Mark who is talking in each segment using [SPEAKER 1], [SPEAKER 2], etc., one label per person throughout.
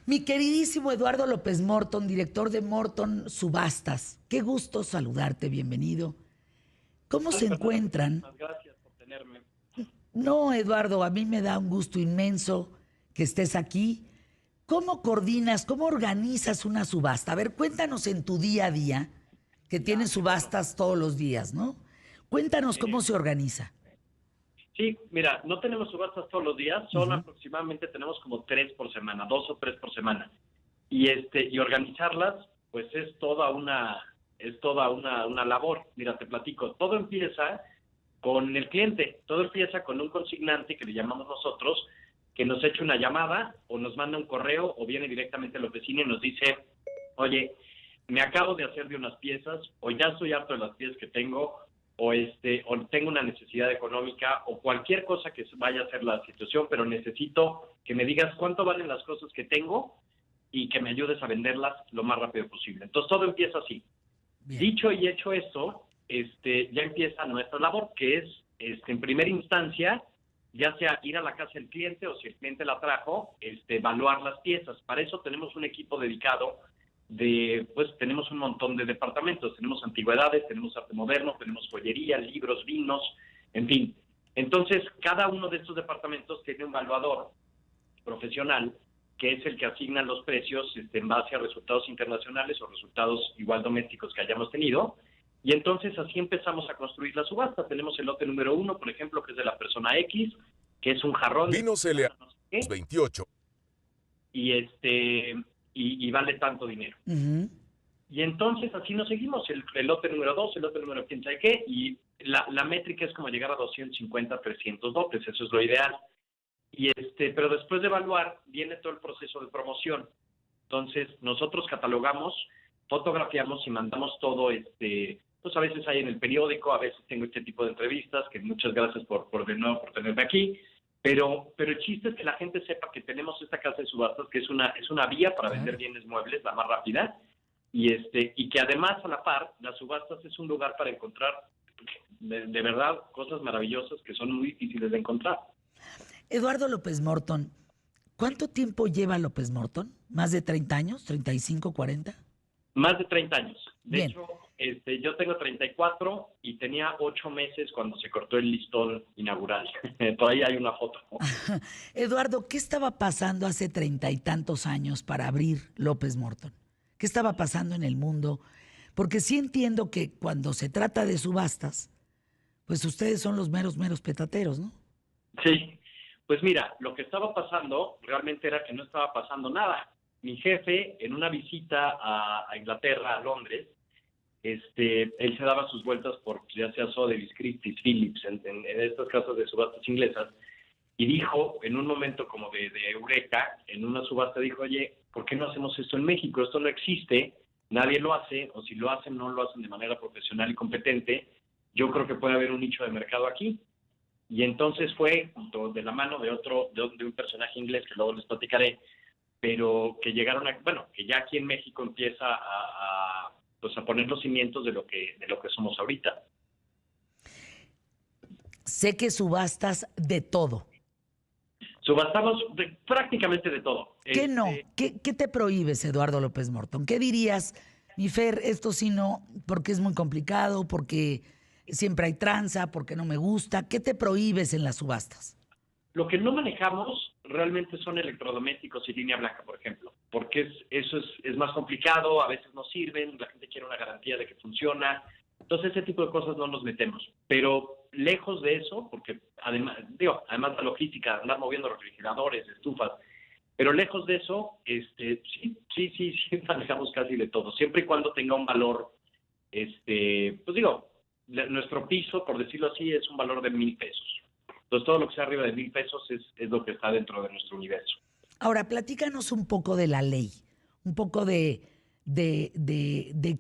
[SPEAKER 1] Mi queridísimo Eduardo López Morton, director de Morton Subastas. Qué gusto saludarte, bienvenido. ¿Cómo
[SPEAKER 2] Vale,
[SPEAKER 1] se
[SPEAKER 2] Fernanda,
[SPEAKER 1] encuentran?
[SPEAKER 2] muchísimas gracias por tenerme.
[SPEAKER 1] No, Eduardo, a mí me da un gusto inmenso que estés aquí. ¿Cómo coordinas, cómo organizas una subasta? A ver, cuéntanos en tu día a día, que tienes
[SPEAKER 2] Ya, qué bueno.
[SPEAKER 1] subastas todos los días, ¿no? Cuéntanos cómo
[SPEAKER 2] Eh,
[SPEAKER 1] se organiza.
[SPEAKER 2] sí, mira, no tenemos subastas todos los días, son
[SPEAKER 1] Ujú.
[SPEAKER 2] aproximadamente tenemos como tres por semana, dos o tres por semana. Y organizarlas, pues es toda una labor. Mira, te platico, todo empieza con el cliente, todo empieza con un consignante que le llamamos nosotros, que nos echa una llamada o nos manda un correo o viene directamente a la oficina y nos dice, oye, me acabo de hacer de unas piezas o ya estoy harto de las piezas que tengo o tengo una necesidad económica o cualquier cosa que vaya a ser la situación, pero necesito que me digas cuánto valen las cosas que tengo y que me ayudes a venderlas lo más rápido posible. Entonces todo empieza así.
[SPEAKER 1] Bien.
[SPEAKER 2] Dicho y hecho esto, ya empieza nuestra labor, que es, en primera instancia, ya sea ir a la casa del cliente o si el cliente la trajo, evaluar las piezas. Para eso tenemos un equipo dedicado pues tenemos un montón de departamentos. Tenemos antigüedades, tenemos arte moderno, tenemos joyería, libros, vinos, en fin. Entonces, cada uno de estos departamentos tiene un evaluador profesional que es el que asigna los precios en base a resultados internacionales o resultados igual domésticos que hayamos tenido. Y entonces así empezamos a construir la subasta. Tenemos el lote número uno, por ejemplo, que es de la persona X, que es un jarrón de
[SPEAKER 3] Vinos LA
[SPEAKER 2] no sé qué,
[SPEAKER 3] 28.
[SPEAKER 2] y, y vale tanto dinero.
[SPEAKER 1] Ujú.
[SPEAKER 2] Y entonces así nos seguimos, el lote número 2, el lote número quién sabe qué, y la métrica es como llegar a 250, 300 lotes, eso es lo ideal. Pero después de evaluar viene todo el proceso de promoción. Entonces, nosotros catalogamos, fotografiamos y mandamos todo, pues a veces hay en el periódico, a veces tengo este tipo de entrevistas, que muchas gracias por de nuevo por tenerme aquí, pero el chiste es que la gente sepa que tenemos esta casa de subastas, que es una vía para
[SPEAKER 1] Claro.
[SPEAKER 2] vender bienes muebles, la más rápida, y que además a la par, las subastas es un lugar para encontrar de verdad cosas maravillosas que son muy difíciles de encontrar.
[SPEAKER 1] Eduardo López Morton, ¿cuánto tiempo lleva López Morton? ¿Más de 30 años? ¿35, 40?
[SPEAKER 2] Más de 30 años. De
[SPEAKER 1] Bien.
[SPEAKER 2] hecho, yo tengo 34 y tenía 8 meses cuando se cortó el listón inaugural. Por ahí hay una foto, ¿no?
[SPEAKER 1] Eduardo, ¿qué estaba pasando hace 30 y tantos años para abrir López Morton? ¿Qué estaba pasando en el mundo? Porque sí entiendo que cuando se trata de subastas, pues ustedes son los meros, meros petateros, ¿no?
[SPEAKER 2] Sí, pues mira, lo que estaba pasando realmente era que no estaba pasando nada. Mi jefe, en una visita a Inglaterra, a Londres, él se daba sus vueltas por ya sea Sotheby's, Christie's, Phillips, en estas casas de subastas inglesas, y dijo, en un momento como de eureka, en una subasta dijo, oye, ¿por qué no hacemos esto en México? Esto no existe, nadie lo hace, o si lo hacen, no lo hacen de manera profesional y competente. Yo creo que puede haber un nicho de mercado aquí. Y entonces fue de la mano de un personaje inglés que luego les platicaré, pero que llegaron bueno, que ya aquí en México empieza pues a poner los cimientos de lo que somos ahorita.
[SPEAKER 1] Sé que subastas de todo.
[SPEAKER 2] Subastamos prácticamente de todo.
[SPEAKER 1] ¿Qué no? ¿Qué te prohíbes, Eduardo López Morton? ¿Qué dirías, mi Fer, esto sí no, porque es muy complicado, porque siempre hay tranza, porque no me gusta? ¿Qué te prohíbes en las subastas?
[SPEAKER 2] Lo que no manejamos realmente son electrodomésticos y línea blanca, por ejemplo, porque eso es más complicado, a veces no sirven, la gente quiere una garantía de que funciona. Entonces, ese tipo de cosas no nos metemos. Pero lejos de eso, porque además la logística, andar moviendo refrigeradores, estufas, pero lejos de eso, sí, manejamos casi de todo, siempre y cuando tenga un valor, pues nuestro piso, por decirlo así, es un valor de 1,000 pesos. Entonces, todo lo que sea arriba de 1,000 pesos es lo que está dentro de nuestro universo.
[SPEAKER 1] Ahora, platícanos un poco de la ley, un poco de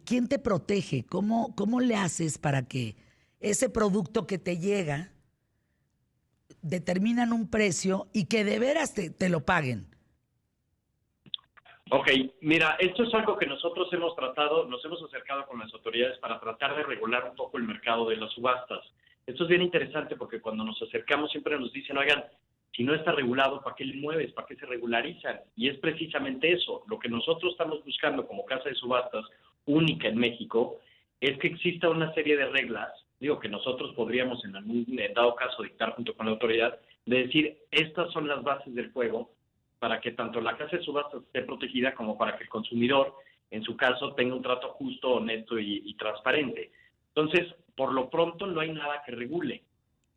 [SPEAKER 1] quién te protege, cómo le haces para que ese producto que te llega determinan un precio y que de veras te lo paguen.
[SPEAKER 2] Ok, mira, esto es algo que nosotros hemos tratado, nos hemos acercado con las autoridades para tratar de regular un poco el mercado de las subastas. Esto es bien interesante porque cuando nos acercamos siempre nos dicen, oigan, Si no está regulado, ¿para qué le mueves? ¿Para qué se regularizan? Y es precisamente eso. Lo que nosotros estamos buscando como casa de subastas única en México es que exista una serie de reglas, digo, que nosotros podríamos en algún dado caso dictar junto con la autoridad, de decir, estas son las bases del juego para que tanto la casa de subastas esté protegida como para que el consumidor, en su caso, tenga un trato justo, honesto y transparente. Entonces, por lo pronto no hay nada que regule.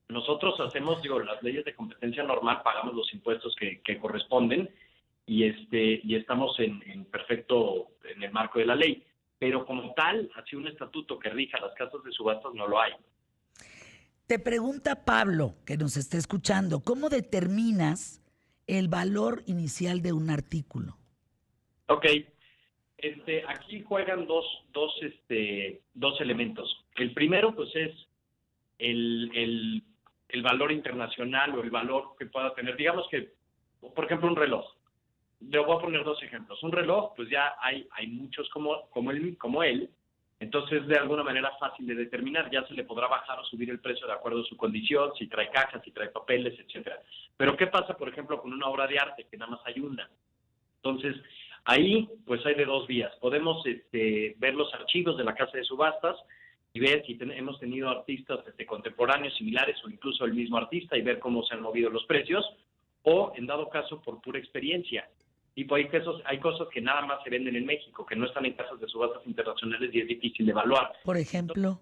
[SPEAKER 2] Nosotros hacemos, digo, las leyes de competencia normal, pagamos los impuestos que corresponden y estamos en el marco de la ley. Pero como tal, así un estatuto que rija las casas de subastas no lo hay.
[SPEAKER 1] Te pregunta Pablo, que nos está escuchando, ¿cómo determinas el valor inicial de un artículo?
[SPEAKER 2] Ok, aquí juegan dos elementos. El primero, pues, es el valor internacional o el valor que pueda tener. Digamos que, por ejemplo, un reloj. Le voy a poner dos ejemplos. Un reloj, pues ya hay muchos como él, entonces de alguna manera fácil de determinar. Ya se le podrá bajar o subir el precio de acuerdo a su condición, si trae cajas, si trae papeles, etcétera. Pero ¿qué pasa, por ejemplo, con una obra de arte que nada más hay una? Entonces, ahí pues hay de dos vías. Podemos ver los archivos de la casa de subastas y ver si hemos tenido artistas contemporáneos similares o incluso el mismo artista y ver cómo se han movido los precios, o en dado caso por pura experiencia. Tipo, hay cosas que nada más se venden en México, que no están en casas de subastas internacionales y es difícil de evaluar.
[SPEAKER 1] Por ejemplo.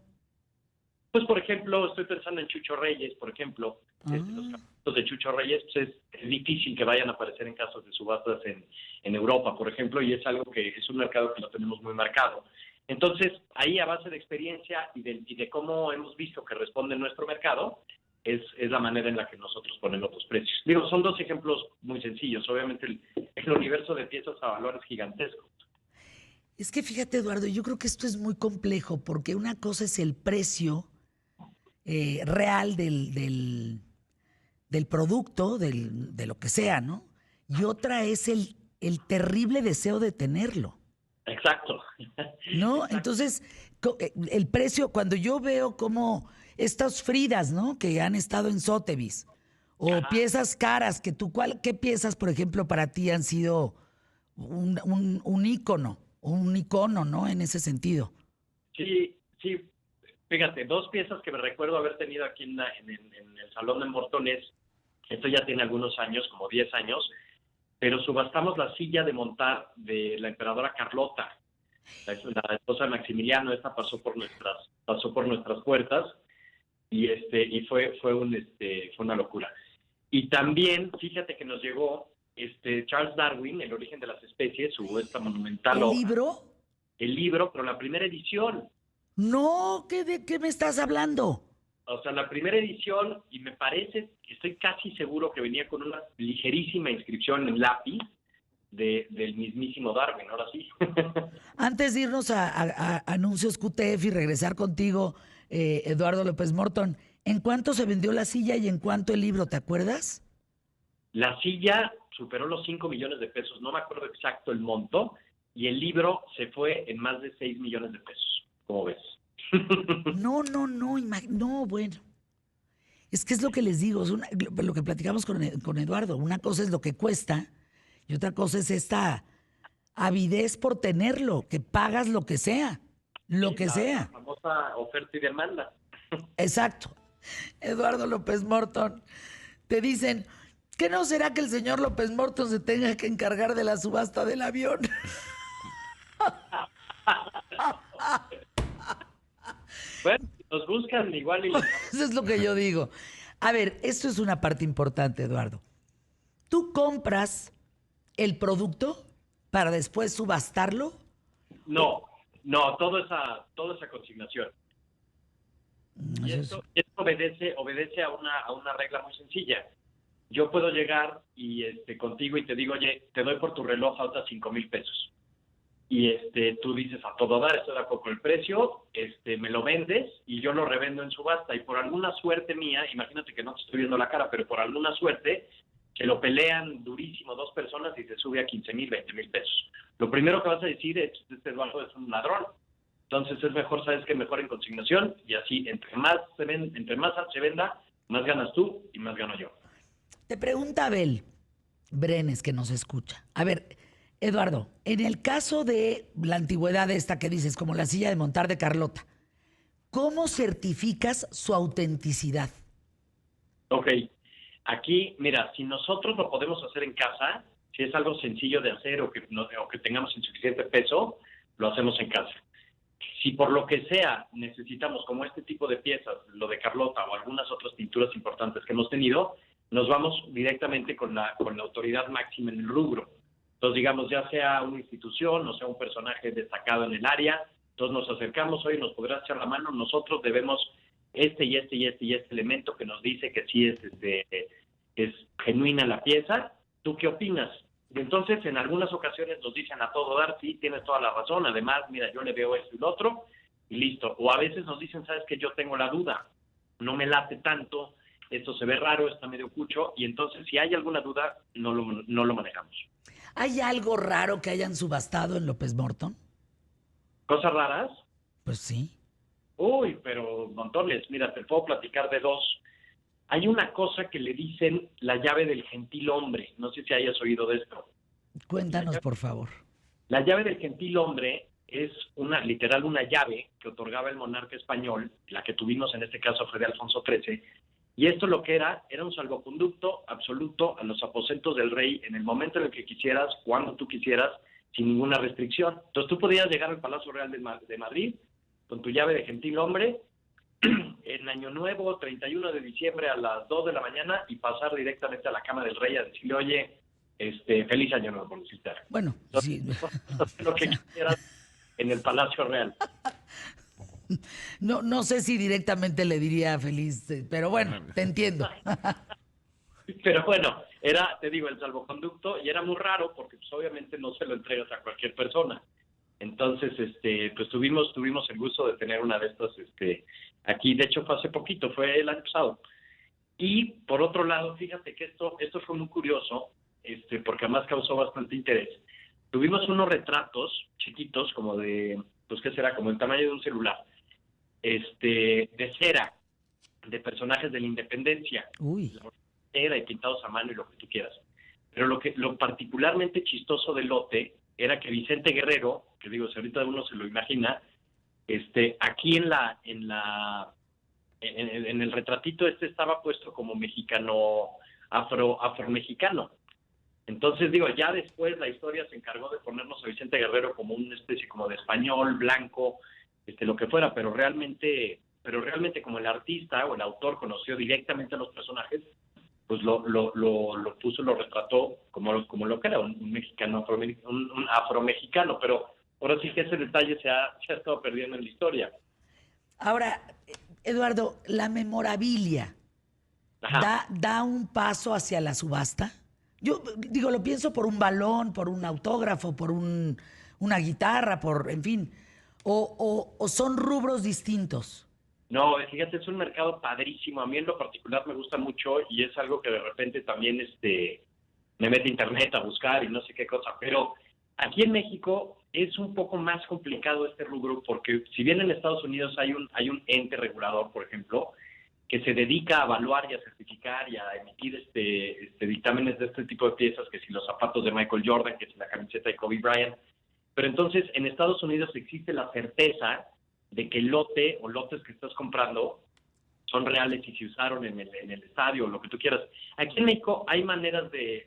[SPEAKER 2] Pues, por ejemplo, estoy pensando en Chucho Reyes, por ejemplo. Los casos de Chucho Reyes, pues es difícil que vayan a aparecer en casas de subastas en Europa, por ejemplo, y es algo que es un mercado que lo tenemos muy marcado. Entonces, ahí a base de experiencia y de cómo hemos visto que responde nuestro mercado, es la manera en la que nosotros ponemos los precios. Digo, son dos ejemplos muy sencillos. Obviamente el universo de piezas a valor es gigantesco.
[SPEAKER 1] Es que fíjate, Eduardo, yo creo que esto es muy complejo porque una cosa es el precio real del producto, de lo que sea, ¿no? Y otra es el terrible deseo de tenerlo.
[SPEAKER 2] Exacto.
[SPEAKER 1] ¿No?
[SPEAKER 2] Exacto.
[SPEAKER 1] Entonces, el precio, cuando yo veo como estas Fridas, ¿no? Que han estado en Sotheby's, o
[SPEAKER 2] Ajá.
[SPEAKER 1] piezas caras, ¿qué piezas, por ejemplo, para ti han sido un icono, ¿no? En ese sentido.
[SPEAKER 2] Sí. Fíjate, dos piezas que me recuerdo haber tenido aquí en el Salón de Mortones, esto ya tiene algunos años, como 10 años, pero subastamos la silla de montar de la emperadora Carlota, la esposa de Maximiliano. Esta pasó por nuestras puertas y fue una locura. Y también, fíjate que nos llegó Charles Darwin, El origen de las especies, esta monumental
[SPEAKER 1] ¿El
[SPEAKER 2] obra.
[SPEAKER 1] libro?
[SPEAKER 2] El libro, pero la primera edición.
[SPEAKER 1] No, ¿de qué me estás hablando?
[SPEAKER 2] O sea, la primera edición, y me parece, estoy casi seguro que venía con una ligerísima inscripción en lápiz del mismísimo Darwin, ahora sí.
[SPEAKER 1] Antes de irnos a anuncios QTF y regresar contigo, Eduardo López Morton, ¿en cuánto se vendió la silla y en cuánto el libro? ¿Te acuerdas?
[SPEAKER 2] La silla superó los 5 millones de pesos, no me acuerdo exacto el monto, y el libro se fue en más de 6 millones de pesos, ¿cómo ves?
[SPEAKER 1] No, bueno. Es que es lo que les digo, es lo que platicamos con Eduardo. Una cosa es lo que cuesta y otra cosa es esta avidez por tenerlo, que pagas lo que sea, lo que sea.
[SPEAKER 2] La famosa oferta y demanda.
[SPEAKER 1] Exacto. Eduardo López Morton, te dicen, ¿qué no será que el señor López Morton se tenga que encargar de la subasta del avión?
[SPEAKER 2] Bueno, nos buscan igual y...
[SPEAKER 1] Eso es lo que yo digo. A ver, esto es una parte importante, Eduardo. ¿Tú compras el producto para después subastarlo?
[SPEAKER 2] No, toda esa consignación. Y esto obedece a una regla muy sencilla. Yo puedo llegar y contigo y te digo, oye, te doy por tu reloj a otras 5,000 pesos. Y tú dices, a todo dar, estoy de acuerdo con el precio, me lo vendes y yo lo revendo en subasta. Y por alguna suerte mía, imagínate que no te estoy viendo la cara, pero por alguna suerte, que lo pelean durísimo dos personas y se sube a 15,000, 20,000 pesos. Lo primero que vas a decir es, Eduardo es un ladrón. Entonces es mejor, sabes que mejor en consignación, y así entre más se venda, más ganas tú y más gano yo.
[SPEAKER 1] Te pregunta Abel Brenes, que nos escucha. A ver, Eduardo, en el caso de la antigüedad esta que dices, como la silla de montar de Carlota, ¿cómo certificas su autenticidad?
[SPEAKER 2] Ok, aquí, mira, si nosotros lo podemos hacer en casa, si es algo sencillo de hacer o que tengamos insuficiente peso, lo hacemos en casa. Si por lo que sea necesitamos, como este tipo de piezas, lo de Carlota o algunas otras pinturas importantes que hemos tenido, nos vamos directamente con la autoridad máxima en el rubro. Entonces, digamos, ya sea una institución o sea un personaje destacado en el área, entonces nos acercamos, oye, ¿nos podrás echar la mano? Nosotros debemos este elemento que nos dice que sí es genuina la pieza. ¿Tú qué opinas? Y entonces, en algunas ocasiones nos dicen a todo dar, sí, tienes toda la razón, además, mira, yo le veo esto y lo otro, y listo. O a veces nos dicen, sabes que yo tengo la duda, no me late tanto, esto se ve raro, está medio cucho, y entonces, si hay alguna duda, no lo manejamos.
[SPEAKER 1] ¿Hay algo raro que hayan subastado en López Morton?
[SPEAKER 2] ¿Cosas raras?
[SPEAKER 1] Pues sí.
[SPEAKER 2] Uy, pero montones. Mira, te puedo platicar de dos. Hay una cosa que le dicen la llave del gentil hombre. No sé si hayas oído de esto.
[SPEAKER 1] Cuéntanos, por favor.
[SPEAKER 2] La llave del gentil hombre es literal una llave que otorgaba el monarca español, la que tuvimos en este caso fue de Alfonso XIII, y esto lo que era un salvoconducto absoluto a los aposentos del rey en el momento en el que quisieras, cuando tú quisieras, sin ninguna restricción. Entonces tú podías llegar al Palacio Real de Madrid con tu llave de gentil hombre en Año Nuevo, 31 de diciembre a las 2 de la mañana y pasar directamente a la cama del rey a decirle, oye, feliz Año Nuevo, por decirte algo.
[SPEAKER 1] Bueno,
[SPEAKER 2] Entonces,
[SPEAKER 1] sí.
[SPEAKER 2] lo que quisieras en el Palacio Real.
[SPEAKER 1] No sé si directamente le diría feliz, pero bueno, te entiendo.
[SPEAKER 2] Pero bueno, te digo, el salvoconducto, y era muy raro porque pues obviamente no se lo entregas a cualquier persona. Entonces, pues tuvimos el gusto de tener una de estas, aquí, de hecho fue hace poquito, fue el año pasado. Y por otro lado, fíjate que esto fue muy curioso, porque además causó bastante interés. Tuvimos unos retratos chiquitos, como de, pues qué será, como el tamaño de un celular, de cera, de personajes de la independencia.
[SPEAKER 1] Uy.
[SPEAKER 2] Cera y pintados a mano y lo que tú quieras. Pero lo particularmente chistoso del lote era que Vicente Guerrero, que digo, si ahorita uno se lo imagina, aquí en el retratito estaba puesto como mexicano, afromexicano. Entonces, digo, ya después la historia se encargó de ponernos a Vicente Guerrero como una especie como de español, blanco, lo que fuera, pero realmente como el artista o el autor conoció directamente a los personajes, pues lo puso, lo retrató como lo que era, un mexicano, un afromexicano, pero ahora sí que ese detalle se ha estado perdiendo en la historia.
[SPEAKER 1] Ahora, Eduardo, la memorabilia da un paso hacia la subasta. Yo digo, lo pienso por un balón, por un autógrafo, por una guitarra, en fin, o son rubros distintos.
[SPEAKER 2] No, fíjate, es un mercado padrísimo. A mí en lo particular me gusta mucho y es algo que de repente también me mete a internet a buscar y no sé qué cosa. Pero aquí en México es un poco más complicado este rubro porque si bien en Estados Unidos hay un ente regulador, por ejemplo, que se dedica a evaluar y a certificar y a emitir dictámenes de este tipo de piezas, que si los zapatos de Michael Jordan, que si la camiseta de Kobe Bryant. Pero entonces en Estados Unidos existe la certeza de que el lote o lotes que estás comprando son reales y se usaron en el estadio o lo que tú quieras. Aquí en México hay maneras de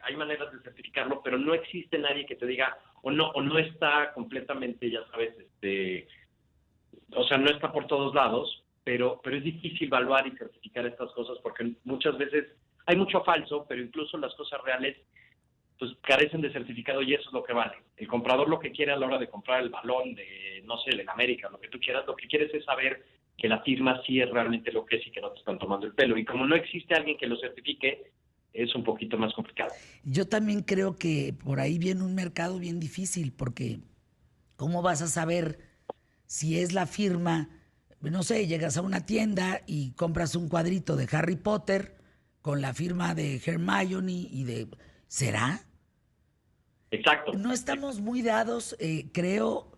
[SPEAKER 2] certificarlo, pero no existe nadie que te diga o no está completamente, ya sabes, o sea, no está por todos lados, pero es difícil evaluar y certificar estas cosas porque muchas veces hay mucho falso, pero incluso las cosas reales pues carecen de certificado y eso es lo que vale. El comprador lo que quiere a la hora de comprar el balón de, no sé, del América, lo que tú quieras, lo que quieres es saber que la firma sí es realmente lo que es y que no te están tomando el pelo. Y como no existe alguien que lo certifique, es un poquito más complicado.
[SPEAKER 1] Yo también creo que por ahí viene un mercado bien difícil, porque ¿cómo vas a saber si es la firma? No sé, llegas a una tienda y compras un cuadrito de Harry Potter con la firma de Hermione ¿será?
[SPEAKER 2] Exacto.
[SPEAKER 1] No estamos muy dados, creo,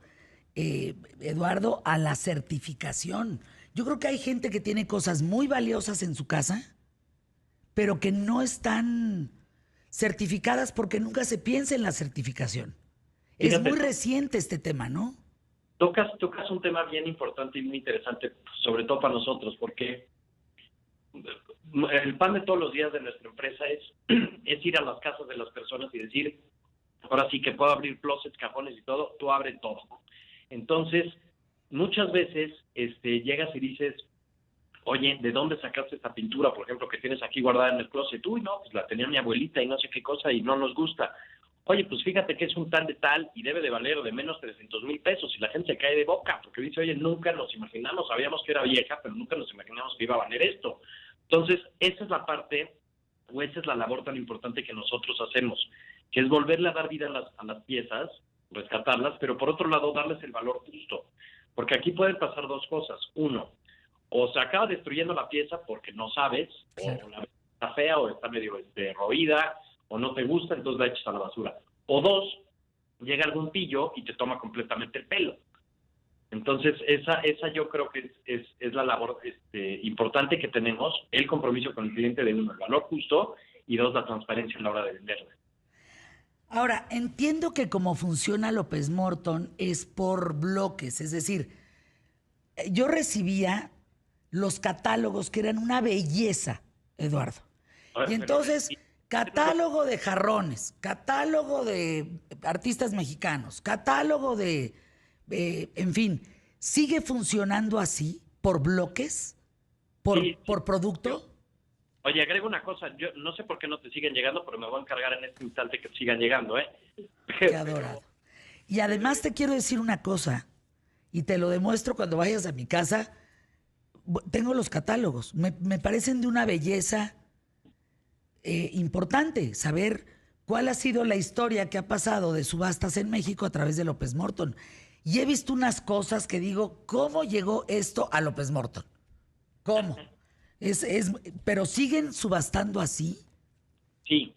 [SPEAKER 1] Eduardo, a la certificación. Yo creo que hay gente que tiene cosas muy valiosas en su casa, pero que no están certificadas porque nunca se piensa en la certificación. Es
[SPEAKER 2] Fíjate,
[SPEAKER 1] muy reciente este tema, ¿no?
[SPEAKER 2] tocas un tema bien importante y muy interesante, sobre todo para nosotros, porque el pan de todos los días de nuestra empresa es ir a las casas de las personas y decir, ahora sí que puedo abrir closets, cajones y todo, tú abre todo. Entonces, muchas veces llegas y dices, oye, ¿de dónde sacaste esta pintura, por ejemplo, que tienes aquí guardada en el closet? Uy, no, pues la tenía mi abuelita y no sé qué cosa y no nos gusta. Oye, pues fíjate que es un tal de tal y debe de valer de menos 300,000 pesos y la gente se cae de boca porque dice, oye, nunca nos imaginamos, sabíamos que era vieja, pero nunca nos imaginamos que iba a valer esto. Entonces, esa es la parte, o esa es la labor tan importante que nosotros hacemos, que es volverle a dar vida a las piezas, rescatarlas, pero por otro lado, darles el valor justo. Porque aquí pueden pasar dos cosas. Uno, o se acaba destruyendo la pieza porque no sabes,
[SPEAKER 1] Claro.
[SPEAKER 2] o la ves está fea, o está medio roída, o no te gusta, entonces la echas a la basura. O dos, llega algún pillo y te toma completamente el pelo. Entonces, esa yo creo que es la labor importante que tenemos, el compromiso con el cliente de uno, el valor justo, y dos, la transparencia en la hora de venderle.
[SPEAKER 1] Ahora, entiendo que como funciona López Morton es por bloques, es decir, yo recibía los catálogos que eran una belleza, Eduardo. Y
[SPEAKER 2] Ahora, pero
[SPEAKER 1] entonces, catálogo de jarrones, catálogo de artistas mexicanos, catálogo de, en fin, ¿sigue funcionando así por bloques,
[SPEAKER 2] sí, sí,
[SPEAKER 1] por producto?
[SPEAKER 2] oye, agrego una cosa, yo no sé por qué no te siguen llegando, pero me voy a encargar en este instante que sigan llegando, ¿eh?
[SPEAKER 1] Qué
[SPEAKER 2] Pero,
[SPEAKER 1] adorado. Y además te quiero decir una cosa, y te lo demuestro cuando vayas a mi casa. Tengo los catálogos, me parecen de una belleza importante saber cuál ha sido la historia que ha pasado de subastas en México a través de López Morton. Y he visto unas cosas que digo, ¿cómo llegó esto a López Morton? ¿Cómo? Pero siguen subastando así.
[SPEAKER 2] sí,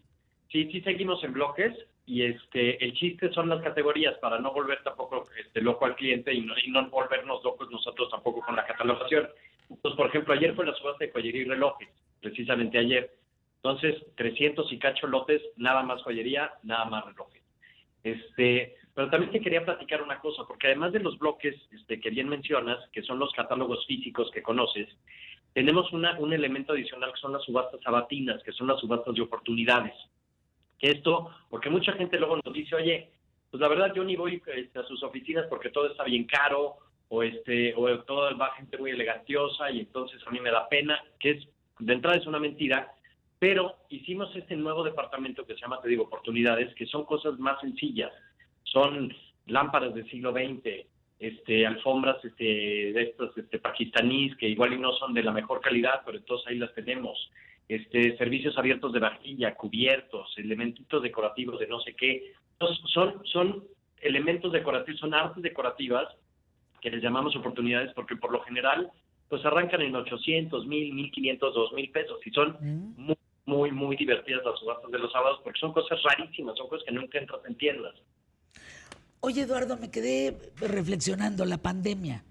[SPEAKER 2] sí seguimos en bloques y el chiste son las categorías para no volver tampoco loco al cliente y no volvernos locos nosotros tampoco con la catalogación. Entonces, por ejemplo, ayer fue la subasta de joyería y relojes, precisamente ayer. Entonces, 300 y cacho lotes, nada más joyería, nada más relojes. Pero también te quería platicar una cosa, porque además de los bloques que bien mencionas, que son los catálogos físicos que conoces, tenemos un elemento adicional que son las subastas sabatinas, que son las subastas de oportunidades. Que esto, porque mucha gente luego nos dice, oye, pues la verdad yo ni voy a sus oficinas porque todo está bien caro, o toda va gente muy elegantiosa y entonces a mí me da pena, que de entrada es una mentira, pero hicimos este nuevo departamento que se llama, te digo, oportunidades, que son cosas más sencillas, son lámparas del siglo XX, alfombras de estos pakistaníes que igual y no son de la mejor calidad, pero entonces ahí las tenemos. Servicios abiertos de vajilla, cubiertos, elementos decorativos de no sé qué. Entonces, son elementos decorativos, son artes decorativas que les llamamos oportunidades porque por lo general pues arrancan en 800, 1,000, 1,500, 2,000 pesos y son
[SPEAKER 1] Mm.
[SPEAKER 2] muy, muy, muy divertidas las subastas de los sábados porque son cosas rarísimas, son cosas que nunca entras en tiendas.
[SPEAKER 1] Oye, Eduardo, me quedé reflexionando, la pandemia.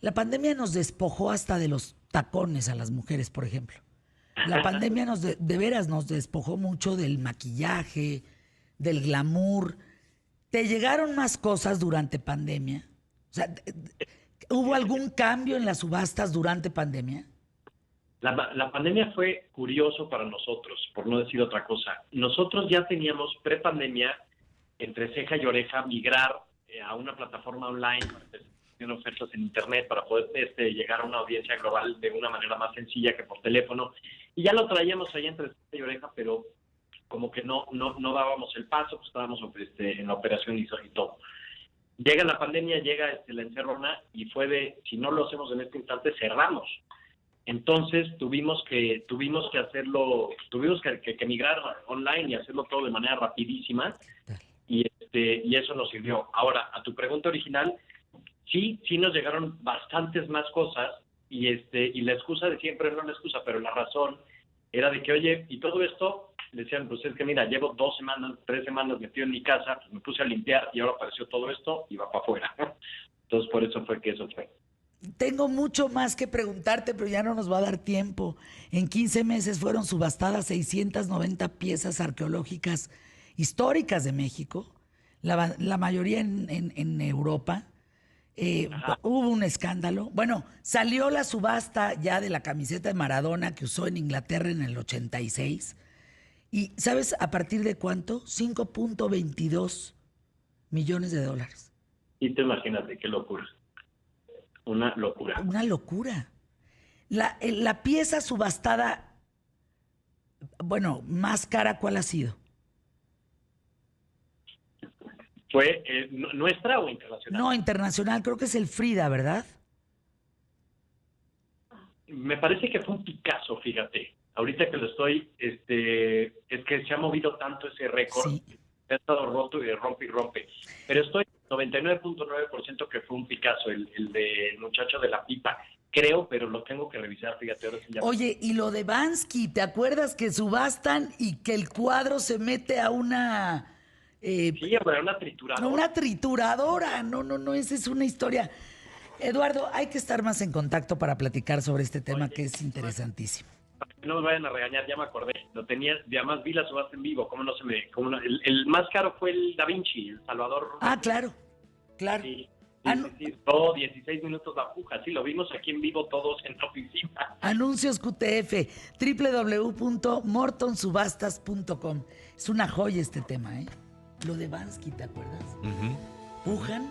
[SPEAKER 1] La pandemia nos despojó hasta de los tacones a las mujeres, por ejemplo. La pandemia de veras nos despojó mucho del maquillaje, del glamour. ¿Te llegaron más cosas durante pandemia? O sea, ¿hubo
[SPEAKER 2] Fíjate que
[SPEAKER 1] algún cambio en las subastas durante pandemia?
[SPEAKER 2] la pandemia fue curioso para nosotros, por no decir otra cosa. Nosotros ya teníamos pre-pandemia, entre ceja y oreja, migrar a una plataforma online para hacer ofertas en internet para poder llegar a una audiencia global de una manera más sencilla que por teléfono. Y ya lo traíamos ahí entre ceja y oreja, pero como que no dábamos el paso, pues estábamos en la operación y todo. Llega la pandemia, llega la encerrona y fue si no lo hacemos en este instante, cerramos. Entonces tuvimos que hacerlo, tuvimos que migrar online y hacerlo todo de manera rapidísima y eso nos sirvió. Ahora, a tu pregunta original, sí nos llegaron bastantes más cosas y la excusa de siempre, no la excusa, pero la razón era de que, oye, y todo esto, decían, pues es que mira, llevo 2 semanas, 3 semanas metido en mi casa, pues me puse a limpiar y ahora apareció todo esto y va para afuera. Entonces por eso fue que eso fue.
[SPEAKER 1] Tengo mucho más que preguntarte, pero ya no nos va a dar tiempo. En 15 meses fueron subastadas 690 piezas arqueológicas históricas de México, la mayoría en Europa. Hubo un escándalo. Bueno, salió la subasta ya de la camiseta de Maradona que usó en Inglaterra en el 86. ¿Y sabes a partir de cuánto? 5.22 millones de dólares.
[SPEAKER 2] Y te imagínate, qué locura. Una locura.
[SPEAKER 1] Una locura. La pieza subastada, bueno, más cara, ¿cuál ha sido?
[SPEAKER 2] ¿Fue nuestra o internacional?
[SPEAKER 1] No, internacional, creo que es el Frida, ¿verdad?
[SPEAKER 2] Me parece que fue un Picasso, fíjate. Ahorita que lo estoy, es que se ha movido tanto ese récord.
[SPEAKER 1] Sí.
[SPEAKER 2] Ha estado roto y de rompe y rompe. Pero estoy 99.9% que fue un Picasso, el de muchacho de la pipa. Creo, pero lo tengo que revisar, fíjate. Ahora sí ya...
[SPEAKER 1] Oye, y lo de Bansky, ¿te acuerdas que subastan y que el cuadro se mete a una...
[SPEAKER 2] sí, pero una trituradora.
[SPEAKER 1] Una trituradora. No, esa es una historia. Eduardo, hay que estar más en contacto para platicar sobre este tema. Oye, que es interesantísimo.
[SPEAKER 2] No me vayan a regañar, ya me acordé. Lo tenía, además vi la subasta en vivo. ¿Cómo no se me...? El más caro fue el Da Vinci, el Salvador.
[SPEAKER 1] Ah, claro.
[SPEAKER 2] Sí. Todo 16 minutos la puja. Sí, lo vimos aquí en vivo todos en la oficina.
[SPEAKER 1] Anuncios QTF, www.mortonsubastas.com. Es una joya este tema, ¿eh? Lo de Bansky, ¿te acuerdas? Pujan